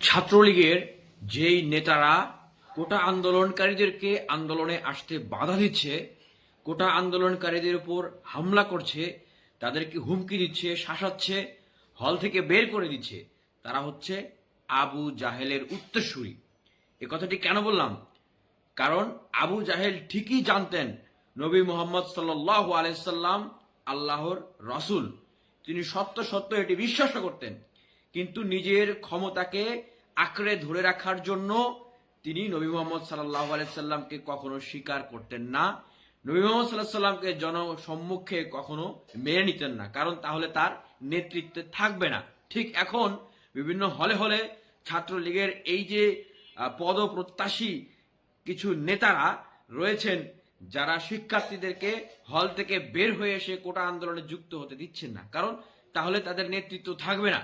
ছাত্রলীগের যেই নেতারা কোটা আন্দোলনকারীদেরকে আন্দোলনে আসতে বাধা দিচ্ছে, কোটা আন্দোলনকারীদের উপর হামলা করছে, তাদেরকে হুমকি দিচ্ছে, শাসাচ্ছে, হল থেকে বের করে দিচ্ছে, তারা হচ্ছে আবু জাহেলের উত্তরসূরি। এ কথাটি কেন বললাম? কারণ আবু জাহেল ঠিকই জানতেন নবী মুহাম্মদ সাল্লাল্লাহু আলাইহি সাল্লাম আল্লাহর রাসূল। তিনি সত্য সত্য এটি বিশ্বাস করতেন, কিন্তু নিজের ক্ষমতাকে আঁকড়ে ধরে রাখার জন্য তিনি নবী মুহাম্মদ সাল্লাল্লাহু আলাইহি সাল্লামকে কখনো স্বীকার করতেন না, নবী মুহাম্মদ সাল্লাল্লাহু আলাইহি সাল্লামকে জনসম্মুখে কখনো মেনে নিতেন না, কারণ তাহলে তার নেতৃত্বে থাকবে না। ঠিক এখন বিভিন্ন হলে হলে ছাত্রলীগের এই যে পদপ্রত্যাশী কিছু নেতারা রয়েছেন, যারা শিক্ষার্থীদেরকে হল থেকে বের হয়ে এসে কোটা আন্দোলনে যুক্ত হতে দিচ্ছেন না, কারণ তাহলে তাদের নেতৃত্ব থাকবে না।